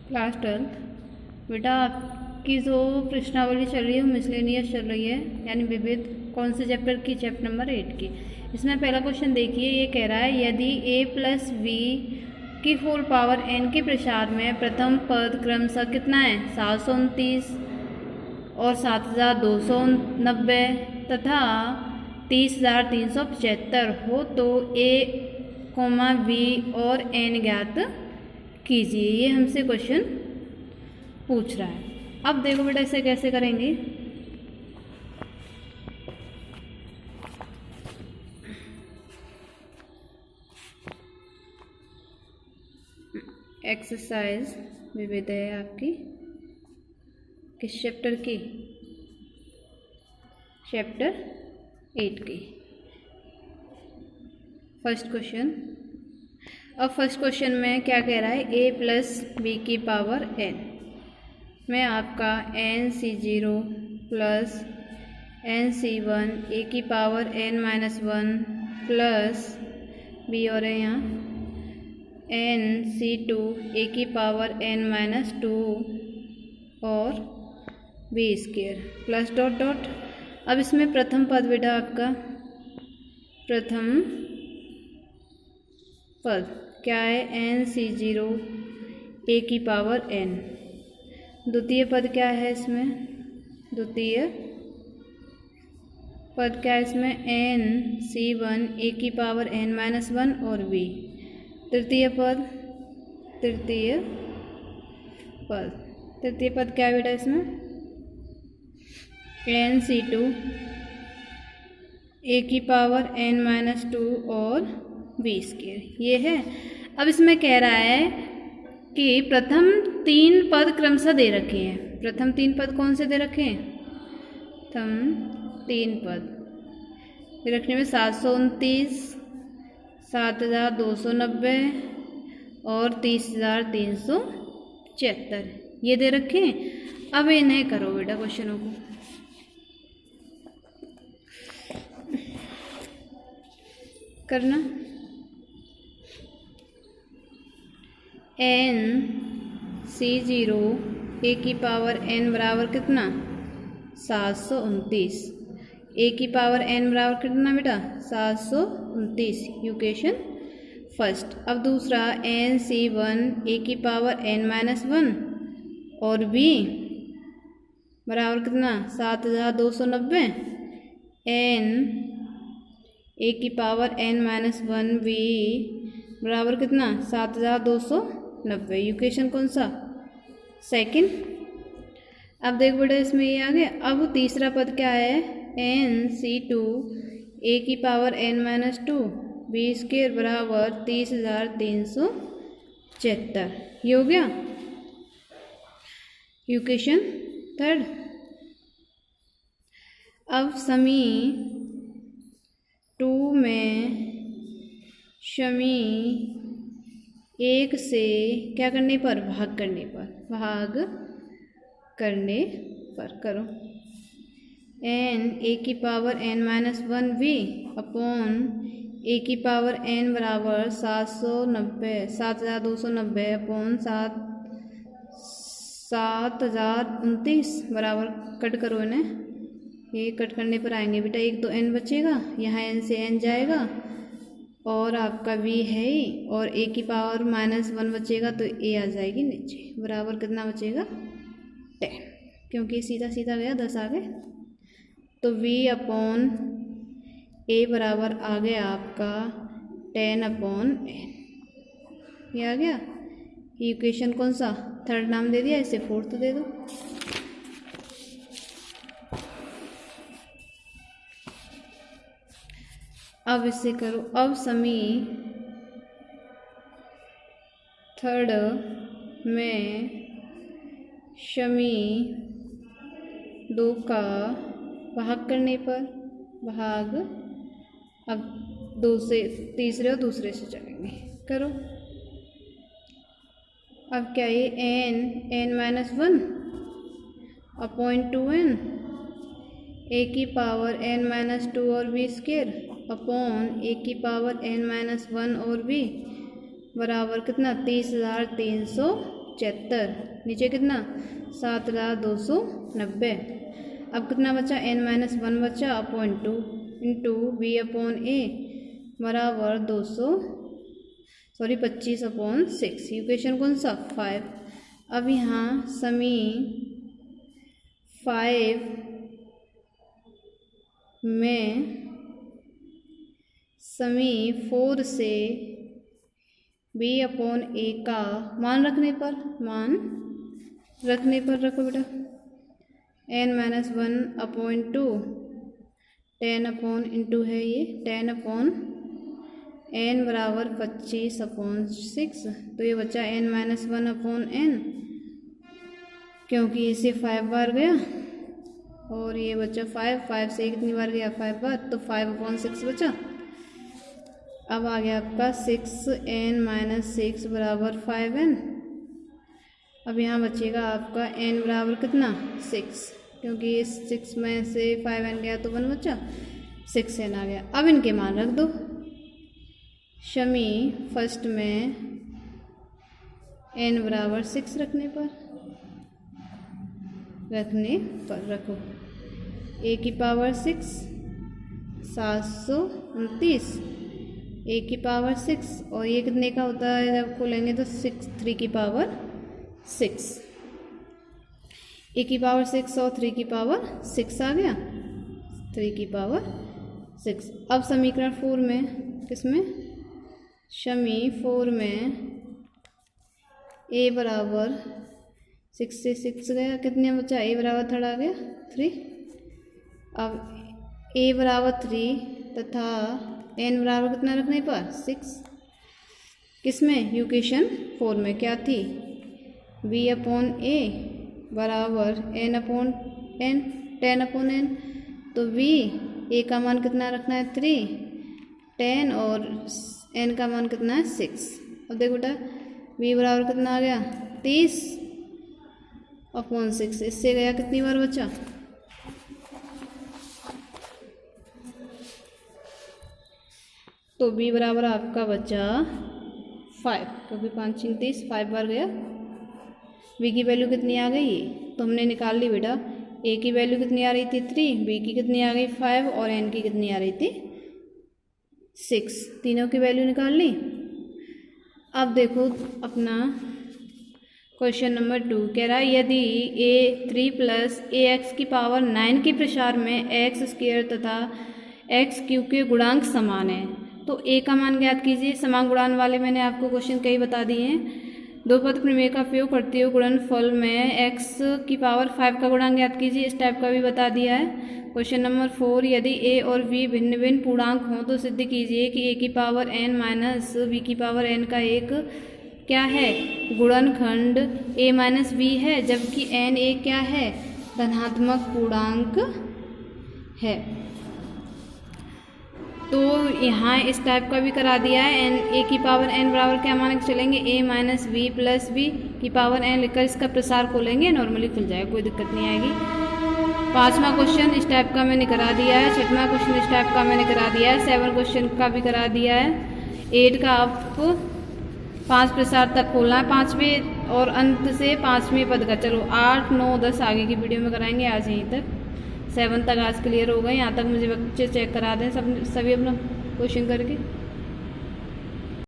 Class 12 बेटा आपकी जो प्रश्नावली चल रही है वो मिसलेनियस चल रही है, यानी विविध। कौन से चैप्टर की? चैप्टर नंबर 8 की। इसमें पहला क्वेश्चन देखिए, ये कह रहा है यदि a प्लस वी की होल पावर n के प्रसार में प्रथम पद क्रमशः कितना है 729 और 7290 तथा 30,375 हो तो a, v और n ज्ञात कीजिए। ये हमसे क्वेश्चन पूछ रहा है। अब देखो बेटा इसे कैसे करेंगे। एक्सरसाइज विविध है आपकी, किस चैप्टर की? चैप्टर 8 की। First question. अब फर्स्ट क्वेश्चन में क्या कह रहा है, a प्लस बी की पावर n में आपका nc0 प्लस nc1 a की पावर n-1 प्लस b और है यहाँ nc2 a की पावर n-2 और b square plus dot dot. अब इसमें प्रथम पद बेटा आपका प्रथम पद क्या है, nc0 a की पावर n। द्वितीय पद क्या है इसमें? द्वितीय पद क्या है इसमें? nc1 a की पावर n-1 और b। तृतीय पद तृतीय पद क्या है बेटा इसमें? nc2 a की पावर n-2 और b स्क्वायर। ये है। अब इसमें कह रहा है कि प्रथम 3 पद क्रमशः दे रखे हैं। प्रथम 3 पद कौन से दे रखे हैं? प्रथम 3 पद दे रखने में 729, 7,290 और 30,375 ये दे रखे हैं। अब इन्हें करो बेटा क्वेश्चनों को। करना nc0 a की पावर n बराबर कितना 729, a की पावर n बराबर कितना बेटा 729, इक्वेशन फर्स्ट। अब दूसरा nc1 a की पावर n-1 और b बराबर कितना 7,290, n a की पावर n-1 b बराबर कितना 7,290, इक्वेशन कौन सा? सेकंड। अब देख बेटा इसमें ये आ गया। अब तीसरा पद क्या है, nc2 a की पावर n-2 b स्क्वायर बराबर 30,375, ये हो गया इक्वेशन थर्ड। अब समी 2 में शमी 1 से क्या करने पर? भाग करने पर करो। n a की power n-1 v upon a की पावर n बराबर 7,290 अपॉन 7,029 बराबर कट करो इन्हें। ये कट करने पर आएंगे बेटा, एक तो n बचेगा, यहाँ n से n जाएगा और आपका v है ही, और a की पावर -1 बचेगा तो a आ जाएगी नीचे, बराबर कितना बचेगा 10, क्योंकि सीधा सीधा गया 10 आगे। तो v अपॉन a बराबर आ गया आपका 10/n, ये आ गया इक्वेशन कौन सा? थर्ड नाम दे दिया, इसे फोर्थ दे दो। अब इसे करो। अब समी थर्ड में शमी 2 का भाग करने पर भाग, अब तीसरे और दूसरे से चलेंगे, करो। अब क्या ये n-1 अपॉन 2n a की पावर n-2 और b स्क्वायर अपॉन a की पावर n-1 और b बराबर कितना 30,375 76। नीचे कितना 7,290। अब कितना बचा n-1 बचा अपॉन 2 इंटू बी अपॉन ए बराबर 25/6। इक्वेशन कौन सा 5। अब यहाँ समी 5 में समी 4 से बी अपॉन ए का मान रखने पर रखो बेटा n-1 अपॉन 2 10 अपॉन इंटू है ये 10 अपॉन n बराबर 25/6। तो ये बचा n-1 अपॉन n क्योंकि इसे 5 बार गया और ये बचा 5 से कितनी बार गया 5 बार, तो 5/6 बचा। अब आ गया आपका 6n-6 बराबर 5n। अब यहाँ बचेगा आपका n बराबर कितना 6, क्योंकि इस 6 में से 5n गया तो 1 बचा, 6n आ गया। अब इनके मान रख दो। शमी फर्स्ट में n बराबर 6 रखने पर रखो a की पावर 6 729, a की पावर 6 और ये कितने का होता है जब खोलेंगे तो 3 की पावर 6। a की पावर 6 और 3 की पावर 6 आ गया 3 की पावर 6। अब समीकरण 4 में किसमें शमी 4 में a बराबर 6 से 6 गया, कितने बचा a बराबर 3 आ गया 3। अब a बराबर 3 तथा n बराबर कितना रखने पर 6। किसमें इक्वेशन 4 में क्या थी b अपॉन a बराबर n upon n 10 upon n। तो b a का मान कितना रखना है 3, 10 और n का मान कितना है 6। अब देखो बेटा b बराबर कितना आ गया 30/6। इससे गया कितनी बार बचा तो b बराबर आपका बचा 5, क्योंकि 5 × 30 5 बार गया। b की वैल्यू कितनी आ गई तो हमने निकाल ली बेटा। a की वैल्यू कितनी आ रही थी 3, b की कितनी आ गई 5 और n की कितनी आ रही थी 6। तीनों की वैल्यू निकाल ली। अब देखो अपना क्वेश्चन नंबर 2 कह रहा है यदि a 3 + ax की पावर 9 के प्रसार में x² तथा x³ के गुणांक समान है तो a का मान ज्ञात कीजिए। समान गुणांक वाले मैंने आपको क्वेश्चन कई बता दिए हैं। दो पद प्रमेय का उपयोग करते हुए गुणनफल में x की पावर 5 का गुणांक ज्ञात कीजिए, इस टाइप का भी बता दिया है। क्वेश्चन नंबर 4 यदि a और b भिन्न भिन्न पूर्णांक हों तो सिद्ध कीजिए कि a की पावर n माइनस b की पावर n का एक क्या है गुणनखंड a माइनस b है, जबकि n एक क्या है धनात्मक पूर्णांक है। तो यहाँ इस टाइप का भी करा दिया है। n a की पावर n बराबर क्या मान के चलेंगे a minus b plus b की पावर n लिखकर इसका प्रसार खोलेंगे, नॉर्मली खुल जाएगा, कोई दिक्कत नहीं आएगी। 5वां क्वेश्चन इस टाइप का मैंने करा दिया है। 6वां क्वेश्चन इस टाइप का मैंने करा दिया है। 7 क्वेश्चन का भी करा दिया है। 8 का आपको 5 प्रसार तक खोलना है, 5वें और अंत से 5वें पद का। चलो 8 9 10 आगे की वीडियो में कराएंगे। आज यहीं तक 7 तक आज क्लियर हो गए। यहाँ तक मुझे बच्चे चेक करा दें सभी अपना क्वेश्चन करके।